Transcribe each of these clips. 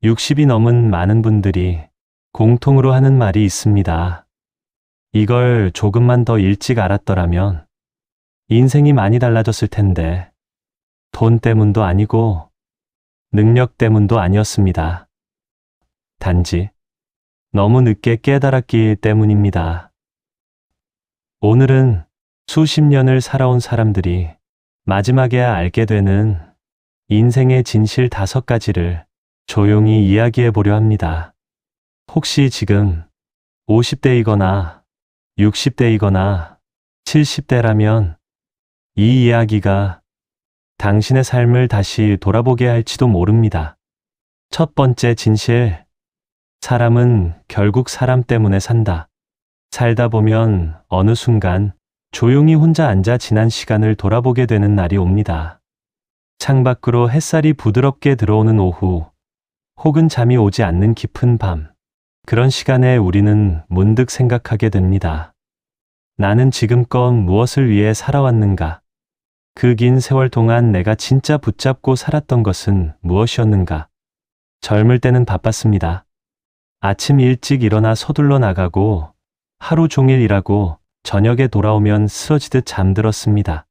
60이 넘은 많은 분들이 공통으로 하는 말이 있습니다. 이걸 조금만 더 일찍 알았더라면 인생이 많이 달라졌을 텐데 돈 때문도 아니고 능력 때문도 아니었습니다. 단지 너무 늦게 깨달았기 때문입니다. 오늘은 수십 년을 살아온 사람들이 마지막에야 알게 되는 인생의 진실 5가지를 조용히 이야기해 보려 합니다. 혹시 지금 50대이거나 60대이거나 70대라면 이 이야기가 당신의 삶을 다시 돌아보게 할지도 모릅니다. 첫 번째 진실. 사람은 결국 사람 때문에 산다. 살다 보면 어느 순간 조용히 혼자 앉아 지난 시간을 돌아보게 되는 날이 옵니다. 창밖으로 햇살이 부드럽게 들어오는 오후, 혹은 잠이 오지 않는 깊은 밤. 그런 시간에 우리는 문득 생각하게 됩니다. 나는 지금껏 무엇을 위해 살아왔는가? 그 긴 세월 동안 내가 진짜 붙잡고 살았던 것은 무엇이었는가? 젊을 때는 바빴습니다. 아침 일찍 일어나 서둘러 나가고 하루 종일 일하고 저녁에 돌아오면 쓰러지듯 잠들었습니다.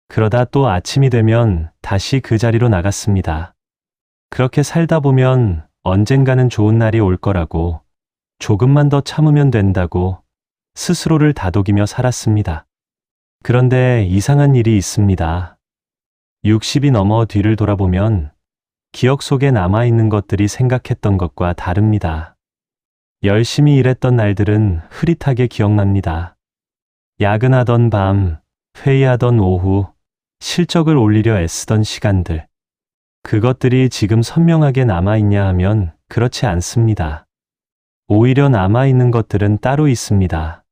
그러다 또 아침이 되면 다시 그 자리로 나갔습니다. 그렇게 살다 보면 언젠가는 좋은 날이 올 거라고, 조금만 더 참으면 된다고 스스로를 다독이며 살았습니다. 그런데 이상한 일이 있습니다. 60이 넘어 뒤를 돌아보면 기억 속에 남아있는 것들이 생각했던 것과 다릅니다. 열심히 일했던 날들은 흐릿하게 기억납니다. 야근하던 밤, 회의하던 오후, 실적을 올리려 애쓰던 시간들. 그것들이 지금 선명하게 남아있냐 하면 그렇지 않습니다. 오히려 남아있는 것들은 따로 있습니다.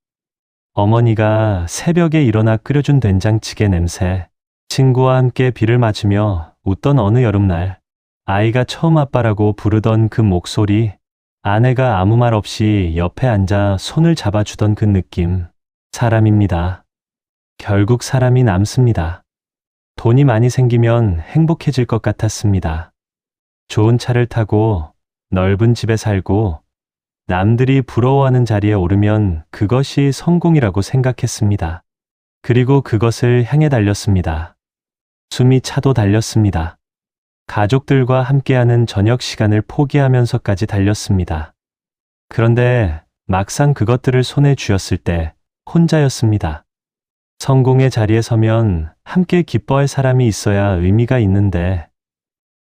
어머니가 새벽에 일어나 끓여준 된장찌개 냄새, 친구와 함께 비를 맞으며 웃던 어느 여름날, 아이가 처음 아빠라고 부르던 그 목소리, 아내가 아무 말 없이 옆에 앉아 손을 잡아주던 그 느낌, 사람입니다. 결국 사람이 남습니다. 돈이 많이 생기면 행복해질 것 같았습니다. 좋은 차를 타고 넓은 집에 살고 남들이 부러워하는 자리에 오르면 그것이 성공이라고 생각했습니다. 그리고 그것을 향해 달렸습니다. 숨이 차도 달렸습니다. 가족들과 함께하는 저녁 시간을 포기하면서까지 달렸습니다. 그런데 막상 그것들을 손에 쥐었을 때 혼자였습니다. 성공의 자리에 서면 함께 기뻐할 사람이 있어야 의미가 있는데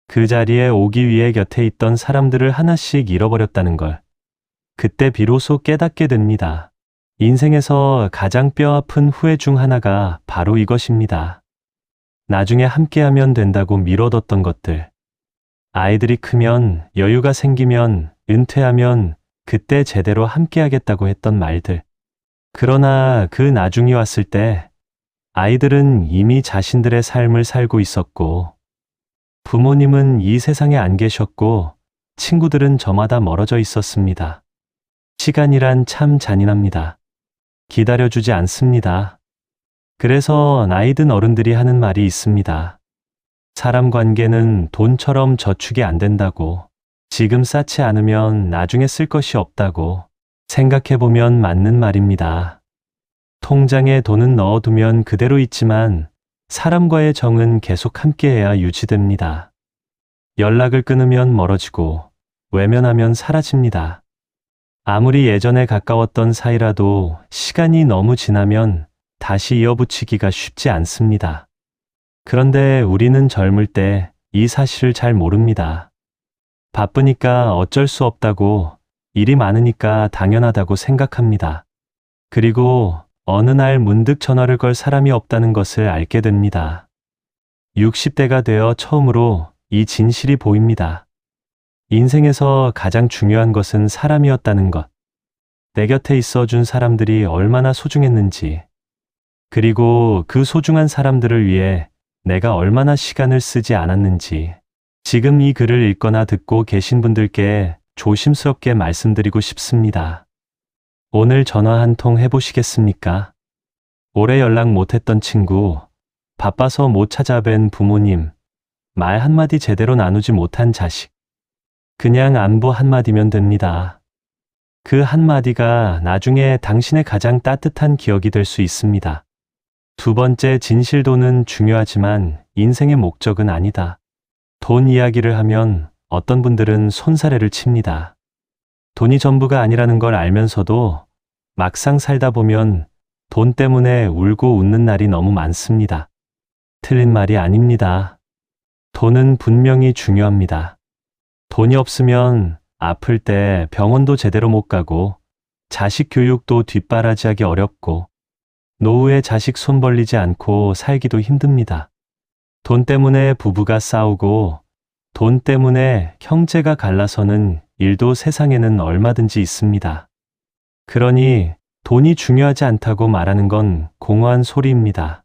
그 자리에 오기 위해 곁에 있던 사람들을 하나씩 잃어버렸다는 걸 그때 비로소 깨닫게 됩니다. 인생에서 가장 뼈아픈 후회 중 하나가 바로 이것입니다. 나중에 함께하면 된다고 미뤄뒀던 것들. 아이들이 크면, 여유가 생기면, 은퇴하면 그때 제대로 함께하겠다고 했던 말들. 그러나 그 나중이 왔을 때 아이들은 이미 자신들의 삶을 살고 있었고 부모님은 이 세상에 안 계셨고 친구들은 저마다 멀어져 있었습니다. 시간이란 참 잔인합니다. 기다려주지 않습니다. 그래서 나이 든 어른들이 하는 말이 있습니다. 사람 관계는 돈처럼 저축이 안 된다고, 지금 쌓지 않으면 나중에 쓸 것이 없다고. 생각해보면 맞는 말입니다. 통장에 돈은 넣어두면 그대로 있지만 사람과의 정은 계속 함께해야 유지됩니다. 연락을 끊으면 멀어지고 외면하면 사라집니다. 아무리 예전에 가까웠던 사이라도 시간이 너무 지나면 다시 이어붙이기가 쉽지 않습니다. 그런데 우리는 젊을 때 이 사실을 잘 모릅니다. 바쁘니까 어쩔 수 없다고, 일이 많으니까 당연하다고 생각합니다. 그리고 어느 날 문득 전화를 걸 사람이 없다는 것을 알게 됩니다. 60대가 되어 처음으로 이 진실이 보입니다. 인생에서 가장 중요한 것은 사람이었다는 것. 내 곁에 있어준 사람들이 얼마나 소중했는지, 그리고 그 소중한 사람들을 위해 내가 얼마나 시간을 쓰지 않았는지, 지금 이 글을 읽거나 듣고 계신 분들께 조심스럽게 말씀드리고 싶습니다. 오늘 전화 한 통 해보시겠습니까? 오래 연락 못했던 친구, 바빠서 못 찾아뵌 부모님, 말 한마디 제대로 나누지 못한 자식. 그냥 안부 한마디면 됩니다. 그 한마디가 나중에 당신의 가장 따뜻한 기억이 될 수 있습니다. 두 번째, 진실도는 중요하지만 인생의 목적은 아니다. 돈 이야기를 하면 어떤 분들은 손사래를 칩니다. 돈이 전부가 아니라는 걸 알면서도 막상 살다 보면 돈 때문에 울고 웃는 날이 너무 많습니다. 틀린 말이 아닙니다. 돈은 분명히 중요합니다. 돈이 없으면 아플 때 병원도 제대로 못 가고 자식 교육도 뒷바라지하기 어렵고 노후에 자식 손 벌리지 않고 살기도 힘듭니다. 돈 때문에 부부가 싸우고 돈 때문에 형제가 갈라서는 일도 세상에는 얼마든지 있습니다. 그러니 돈이 중요하지 않다고 말하는 건 공허한 소리입니다.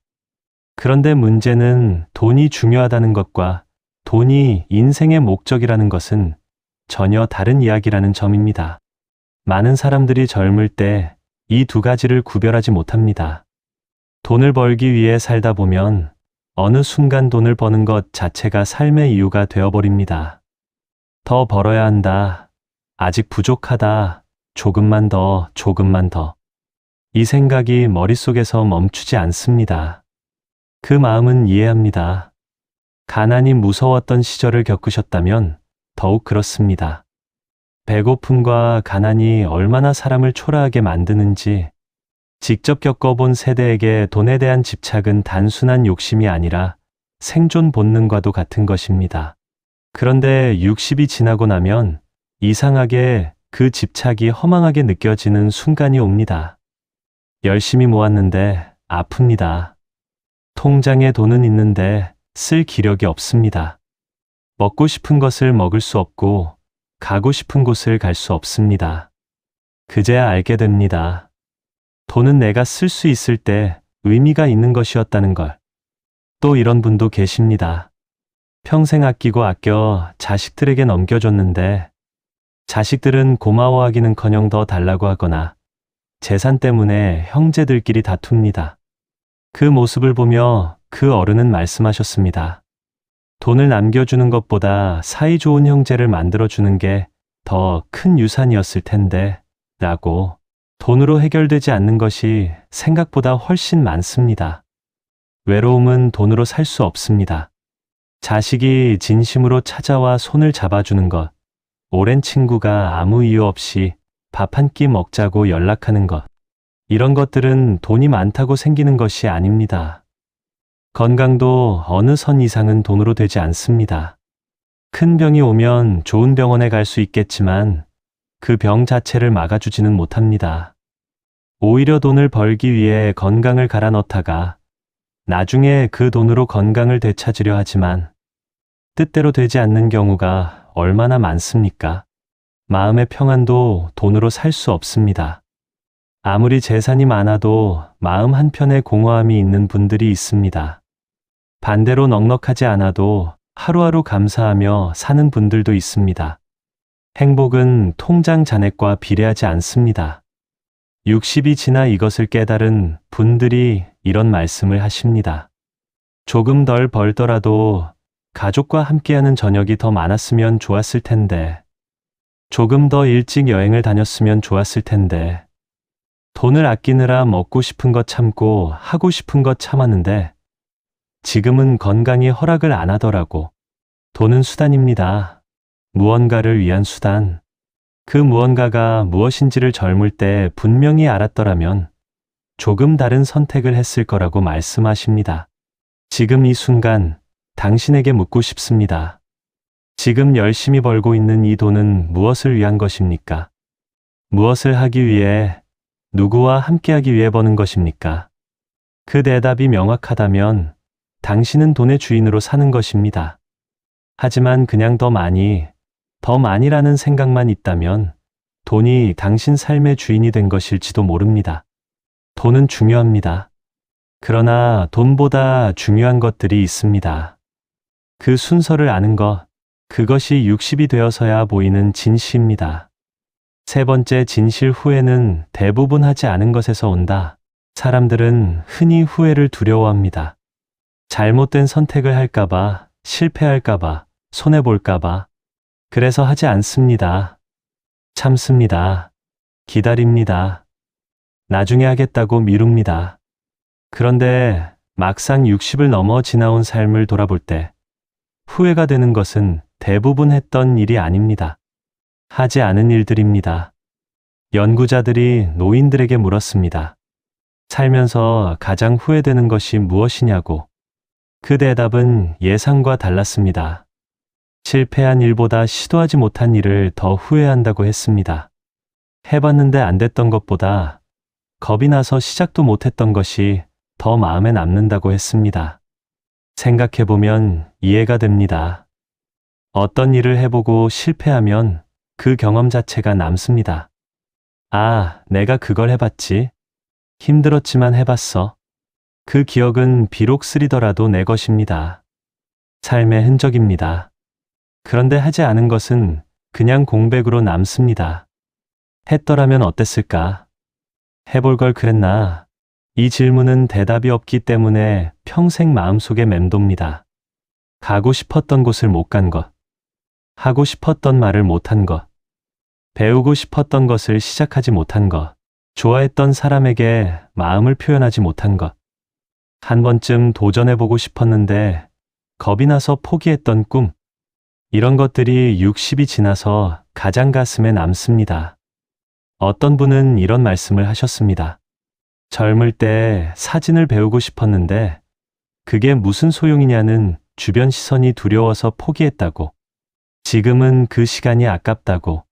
그런데 문제는 돈이 중요하다는 것과 돈이 인생의 목적이라는 것은 전혀 다른 이야기라는 점입니다. 많은 사람들이 젊을 때 이 두 가지를 구별하지 못합니다. 돈을 벌기 위해 살다 보면 어느 순간 돈을 버는 것 자체가 삶의 이유가 되어버립니다. 더 벌어야 한다. 아직 부족하다. 조금만 더, 조금만 더. 이 생각이 머릿속에서 멈추지 않습니다. 그 마음은 이해합니다. 가난이 무서웠던 시절을 겪으셨다면 더욱 그렇습니다. 배고픔과 가난이 얼마나 사람을 초라하게 만드는지 직접 겪어본 세대에게 돈에 대한 집착은 단순한 욕심이 아니라 생존 본능과도 같은 것입니다. 그런데 60이 지나고 나면 이상하게 그 집착이 허망하게 느껴지는 순간이 옵니다. 열심히 모았는데 아픕니다. 통장에 돈은 있는데 쓸 기력이 없습니다. 먹고 싶은 것을 먹을 수 없고 가고 싶은 곳을 갈 수 없습니다. 그제야 알게 됩니다. 돈은 내가 쓸 수 있을 때 의미가 있는 것이었다는 걸. 또 이런 분도 계십니다. 평생 아끼고 아껴 자식들에게 넘겨줬는데 자식들은 고마워하기는커녕 더 달라고 하거나 재산 때문에 형제들끼리 다툽니다. 그 모습을 보며 그 어른은 말씀하셨습니다. 돈을 남겨주는 것보다 사이 좋은 형제를 만들어주는 게 더 큰 유산이었을 텐데 라고. 돈으로 해결되지 않는 것이 생각보다 훨씬 많습니다. 외로움은 돈으로 살 수 없습니다. 자식이 진심으로 찾아와 손을 잡아주는 것, 오랜 친구가 아무 이유 없이 밥 한 끼 먹자고 연락하는 것, 이런 것들은 돈이 많다고 생기는 것이 아닙니다. 건강도 어느 선 이상은 돈으로 되지 않습니다. 큰 병이 오면 좋은 병원에 갈 수 있겠지만 그 병 자체를 막아주지는 못합니다. 오히려 돈을 벌기 위해 건강을 갈아 넣다가 나중에 그 돈으로 건강을 되찾으려 하지만 뜻대로 되지 않는 경우가 얼마나 많습니까? 마음의 평안도 돈으로 살 수 없습니다. 아무리 재산이 많아도 마음 한편에 공허함이 있는 분들이 있습니다. 반대로 넉넉하지 않아도 하루하루 감사하며 사는 분들도 있습니다. 행복은 통장 잔액과 비례하지 않습니다. 60이 지나 이것을 깨달은 분들이 이런 말씀을 하십니다. 조금 덜 벌더라도 가족과 함께하는 저녁이 더 많았으면 좋았을 텐데, 조금 더 일찍 여행을 다녔으면 좋았을 텐데, 돈을 아끼느라 먹고 싶은 것 참고 하고 싶은 것 참았는데 지금은 건강이 허락을 안 하더라고. 돈은 수단입니다. 무언가를 위한 수단. 그 무언가가 무엇인지를 젊을 때 분명히 알았더라면 조금 다른 선택을 했을 거라고 말씀하십니다. 지금 이 순간 당신에게 묻고 싶습니다. 지금 열심히 벌고 있는 이 돈은 무엇을 위한 것입니까? 무엇을 하기 위해, 누구와 함께하기 위해 버는 것입니까? 그 대답이 명확하다면 당신은 돈의 주인으로 사는 것입니다. 하지만 그냥 더 많이라는 생각만 있다면 돈이 당신 삶의 주인이 된 것일지도 모릅니다. 돈은 중요합니다. 그러나 돈보다 중요한 것들이 있습니다. 그 순서를 아는 것, 그것이 60이 되어서야 보이는 진실입니다. 세 번째, 진실. 후회는 대부분 하지 않은 것에서 온다. 사람들은 흔히 후회를 두려워합니다. 잘못된 선택을 할까봐, 실패할까봐, 손해볼까봐. 그래서 하지 않습니다. 참습니다. 기다립니다. 나중에 하겠다고 미룹니다. 그런데 막상 60을 넘어 지나온 삶을 돌아볼 때 후회가 되는 것은 대부분 했던 일이 아닙니다. 하지 않은 일들입니다. 연구자들이 노인들에게 물었습니다. 살면서 가장 후회되는 것이 무엇이냐고. 그 대답은 예상과 달랐습니다. 실패한 일보다 시도하지 못한 일을 더 후회한다고 했습니다. 해봤는데 안 됐던 것보다 겁이 나서 시작도 못했던 것이 더 마음에 남는다고 했습니다. 생각해보면 이해가 됩니다. 어떤 일을 해보고 실패하면 그 경험 자체가 남습니다. 아, 내가 그걸 해봤지. 힘들었지만 해봤어. 그 기억은 비록 쓰리더라도 내 것입니다. 삶의 흔적입니다. 그런데 하지 않은 것은 그냥 공백으로 남습니다. 했더라면 어땠을까? 해볼 걸 그랬나? 이 질문은 대답이 없기 때문에 평생 마음속에 맴돕니다. 가고 싶었던 곳을 못 간 것, 하고 싶었던 말을 못한 것, 배우고 싶었던 것을 시작하지 못한 것, 좋아했던 사람에게 마음을 표현하지 못한 것, 한 번쯤 도전해보고 싶었는데 겁이 나서 포기했던 꿈, 이런 것들이 60이 지나서 가장 가슴에 남습니다. 어떤 분은 이런 말씀을 하셨습니다. 젊을 때 사진을 배우고 싶었는데 그게 무슨 소용이냐는 주변 시선이 두려워서 포기했다고. 지금은 그 시간이 아깝다고.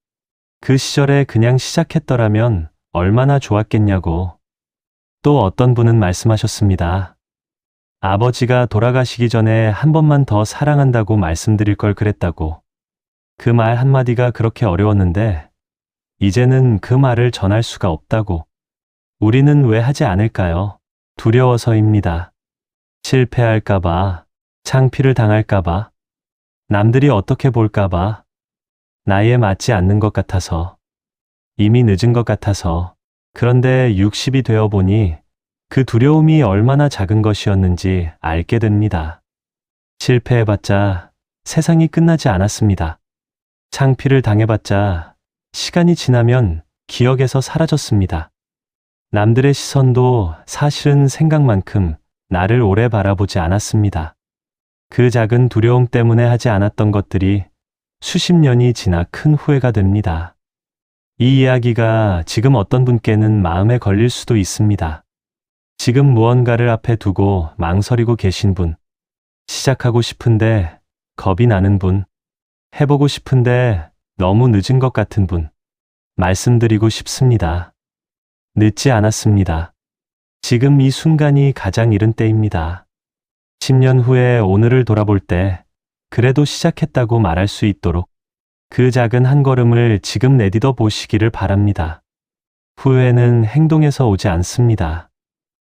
그 시절에 그냥 시작했더라면 얼마나 좋았겠냐고. 또 어떤 분은 말씀하셨습니다. 아버지가 돌아가시기 전에 한 번만 더 사랑한다고 말씀드릴 걸 그랬다고. 그 말 한마디가 그렇게 어려웠는데 이제는 그 말을 전할 수가 없다고. 우리는 왜 하지 않을까요? 두려워서입니다. 실패할까봐, 창피를 당할까봐, 남들이 어떻게 볼까봐, 나이에 맞지 않는 것 같아서, 이미 늦은 것 같아서. 그런데 60이 되어 보니 그 두려움이 얼마나 작은 것이었는지 알게 됩니다. 실패해봤자 세상이 끝나지 않았습니다. 창피를 당해봤자 시간이 지나면 기억에서 사라졌습니다. 남들의 시선도 사실은 생각만큼 나를 오래 바라보지 않았습니다. 그 작은 두려움 때문에 하지 않았던 것들이 수십 년이 지나 큰 후회가 됩니다. 이 이야기가 지금 어떤 분께는 마음에 걸릴 수도 있습니다. 지금 무언가를 앞에 두고 망설이고 계신 분, 시작하고 싶은데 겁이 나는 분, 해보고 싶은데 너무 늦은 것 같은 분, 말씀드리고 싶습니다. 늦지 않았습니다. 지금 이 순간이 가장 이른 때입니다. 10년 후에 오늘을 돌아볼 때 그래도 시작했다고 말할 수 있도록 그 작은 한 걸음을 지금 내디뎌 보시기를 바랍니다. 후회는 행동에서 오지 않습니다.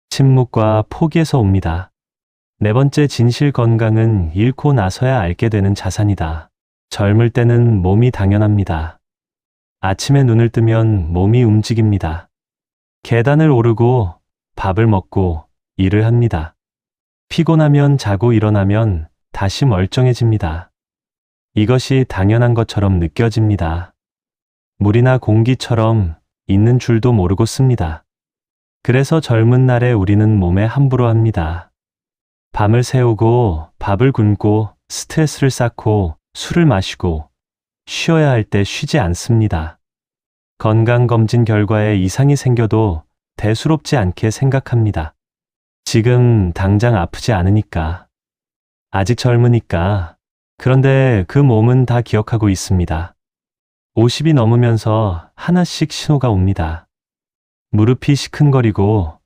침묵과 포기에서 옵니다. 네 번째 진실, 건강은 잃고 나서야 알게 되는 자산이다. 젊을 때는 몸이 당연합니다. 아침에 눈을 뜨면 몸이 움직입니다. 계단을 오르고 밥을 먹고 일을 합니다. 피곤하면 자고 일어나면 다시 멀쩡해집니다. 이것이 당연한 것처럼 느껴집니다. 물이나 공기처럼 있는 줄도 모르고 씁니다. 그래서 젊은 날에 우리는 몸에 함부로 합니다. 밤을 새우고 밥을 굶고 스트레스를 쌓고 술을 마시고 쉬어야 할 때 쉬지 않습니다. 건강검진 결과에 이상이 생겨도 대수롭지 않게 생각합니다. 지금 당장 아프지 않으니까. 아직 젊으니까. 그런데 그 몸은 다 기억하고 있습니다. 50이 넘으면서 하나씩 신호가 옵니다. 무릎이 시큰거리고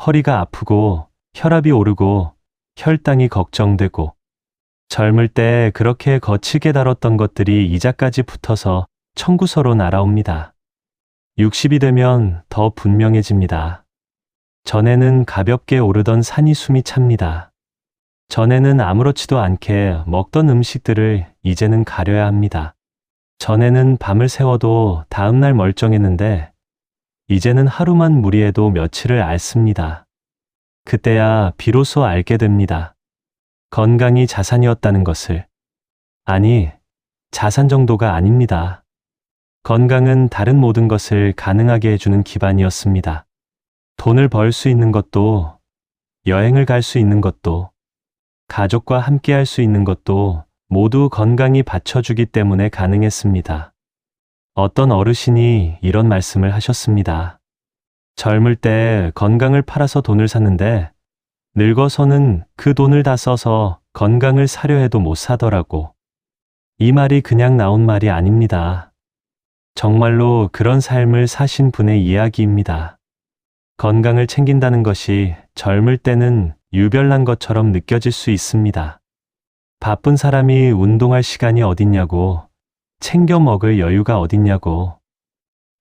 허리가 아프고 혈압이 오르고 혈당이 걱정되고 젊을 때 그렇게 거칠게 다뤘던 것들이 이자까지 붙어서 청구서로 날아옵니다. 60이 되면 더 분명해집니다. 전에는 가볍게 오르던 산이 숨이 찹니다. 전에는 아무렇지도 않게 먹던 음식들을 이제는 가려야 합니다. 전에는 밤을 새워도 다음날 멀쩡했는데 이제는 하루만 무리해도 며칠을 앓습니다. 그때야 비로소 알게 됩니다. 건강이 자산이었다는 것을. 아니, 자산 정도가 아닙니다. 건강은 다른 모든 것을 가능하게 해주는 기반이었습니다. 돈을 벌 수 있는 것도, 여행을 갈 수 있는 것도, 가족과 함께 할 수 있는 것도 모두 건강이 받쳐주기 때문에 가능했습니다. 어떤 어르신이 이런 말씀을 하셨습니다. 젊을 때 건강을 팔아서 돈을 샀는데 늙어서는 그 돈을 다 써서 건강을 사려 해도 못 사더라고. 이 말이 그냥 나온 말이 아닙니다. 정말로 그런 삶을 사신 분의 이야기입니다. 건강을 챙긴다는 것이 젊을 때는 유별난 것처럼 느껴질 수 있습니다. 바쁜 사람이 운동할 시간이 어딨냐고, 챙겨 먹을 여유가 어딨냐고.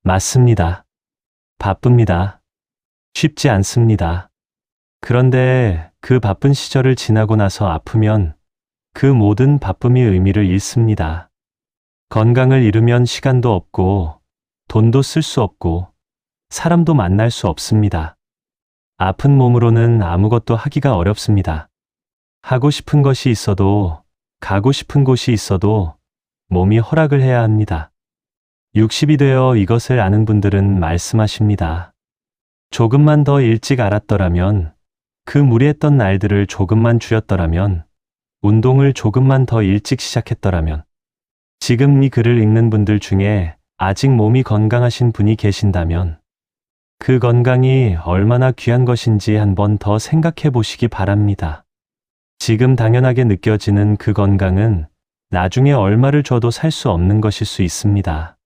맞습니다. 바쁩니다. 쉽지 않습니다. 그런데 그 바쁜 시절을 지나고 나서 아프면 그 모든 바쁨이 의미를 잃습니다. 건강을 잃으면 시간도 없고, 돈도 쓸 수 없고, 사람도 만날 수 없습니다. 아픈 몸으로는 아무것도 하기가 어렵습니다. 하고 싶은 것이 있어도, 가고 싶은 곳이 있어도 몸이 허락을 해야 합니다. 60이 되어 이것을 아는 분들은 말씀하십니다. 조금만 더 일찍 알았더라면, 그 무리했던 날들을 조금만 줄였더라면, 운동을 조금만 더 일찍 시작했더라면, 지금 이 글을 읽는 분들 중에 아직 몸이 건강하신 분이 계신다면, 그 건강이 얼마나 귀한 것인지 한번 더 생각해 보시기 바랍니다. 지금 당연하게 느껴지는 그 건강은 나중에 얼마를 줘도 살 수 없는 것일 수 있습니다.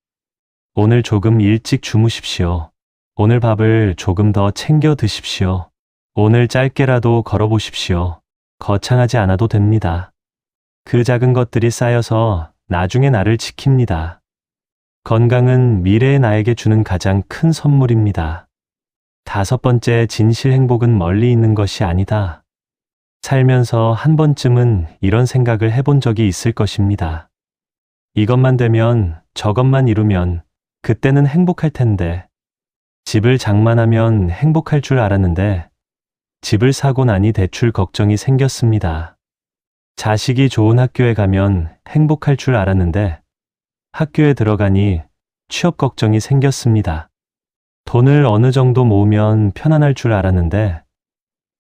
오늘 조금 일찍 주무십시오. 오늘 밥을 조금 더 챙겨 드십시오. 오늘 짧게라도 걸어보십시오. 거창하지 않아도 됩니다. 그 작은 것들이 쌓여서 나중에 나를 지킵니다. 건강은 미래의 나에게 주는 가장 큰 선물입니다. 5번째, 진실 행복은 멀리 있는 것이 아니다. 살면서 한 번쯤은 이런 생각을 해본 적이 있을 것입니다. 이것만 되면, 저것만 이루면 그때는 행복할 텐데, 집을 장만하면 행복할 줄 알았는데 집을 사고 나니 대출 걱정이 생겼습니다. 자식이 좋은 학교에 가면 행복할 줄 알았는데 학교에 들어가니 취업 걱정이 생겼습니다. 돈을 어느 정도 모으면 편안할 줄 알았는데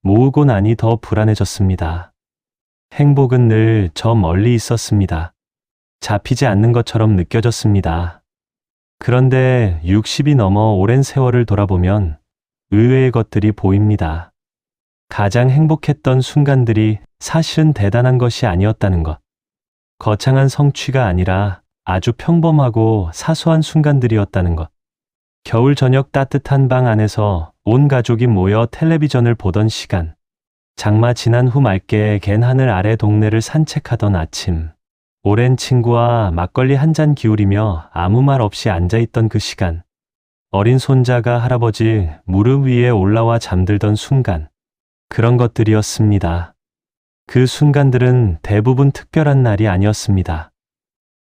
모으고 나니 더 불안해졌습니다. 행복은 늘 저 멀리 있었습니다. 잡히지 않는 것처럼 느껴졌습니다. 그런데 60이 넘어 오랜 세월을 돌아보면 의외의 것들이 보입니다. 가장 행복했던 순간들이 사실은 대단한 것이 아니었다는 것. 거창한 성취가 아니라 아주 평범하고 사소한 순간들이었다는 것. 겨울 저녁 따뜻한 방 안에서 온 가족이 모여 텔레비전을 보던 시간. 장마 지난 후 맑게 갠 하늘 아래 동네를 산책하던 아침. 오랜 친구와 막걸리 한 잔 기울이며 아무 말 없이 앉아있던 그 시간. 어린 손자가 할아버지 무릎 위에 올라와 잠들던 순간. 그런 것들이었습니다. 그 순간들은 대부분 특별한 날이 아니었습니다.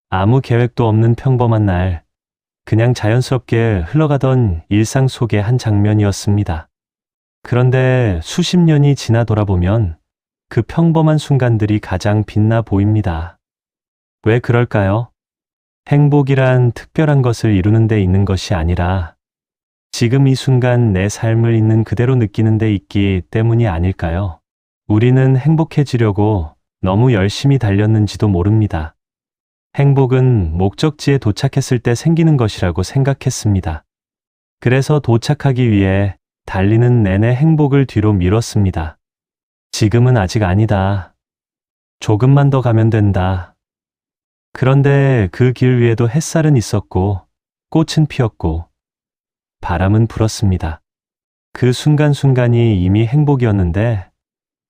아무 계획도 없는 평범한 날, 그냥 자연스럽게 흘러가던 일상 속의 한 장면이었습니다. 그런데 수십 년이 지나 돌아보면 그 평범한 순간들이 가장 빛나 보입니다. 왜 그럴까요? 행복이란 특별한 것을 이루는 데 있는 것이 아니라 지금 이 순간 내 삶을 있는 그대로 느끼는 데 있기 때문이 아닐까요? 우리는 행복해지려고 너무 열심히 달렸는지도 모릅니다. 행복은 목적지에 도착했을 때 생기는 것이라고 생각했습니다. 그래서 도착하기 위해 달리는 내내 행복을 뒤로 미뤘습니다. 지금은 아직 아니다. 조금만 더 가면 된다. 그런데 그 길 위에도 햇살은 있었고, 꽃은 피었고, 바람은 불었습니다. 그 순간순간이 이미 행복이었는데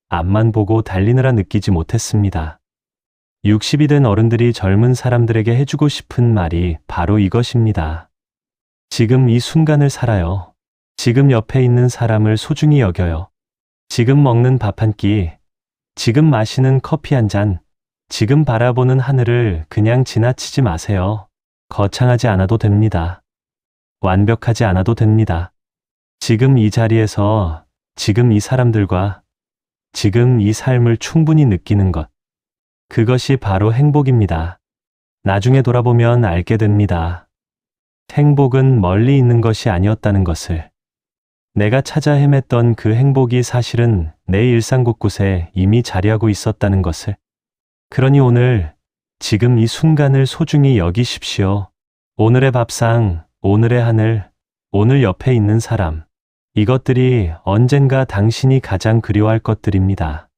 앞만 보고 달리느라 느끼지 못했습니다. 60이 된 어른들이 젊은 사람들에게 해주고 싶은 말이 바로 이것입니다. 지금 이 순간을 살아요. 지금 옆에 있는 사람을 소중히 여겨요. 지금 먹는 밥 한 끼, 지금 마시는 커피 한 잔, 지금 바라보는 하늘을 그냥 지나치지 마세요. 거창하지 않아도 됩니다. 완벽하지 않아도 됩니다. 지금 이 자리에서, 지금 이 사람들과, 지금 이 삶을 충분히 느끼는 것. 그것이 바로 행복입니다. 나중에 돌아보면 알게 됩니다. 행복은 멀리 있는 것이 아니었다는 것을. 내가 찾아 헤맸던 그 행복이 사실은 내 일상 곳곳에 이미 자리하고 있었다는 것을. 그러니 오늘, 지금 이 순간을 소중히 여기십시오. 오늘의 밥상, 오늘의 하늘, 오늘 옆에 있는 사람. 이것들이 언젠가 당신이 가장 그리워할 것들입니다.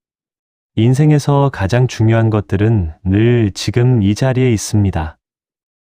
인생에서 가장 중요한 것들은 늘 지금 이 자리에 있습니다.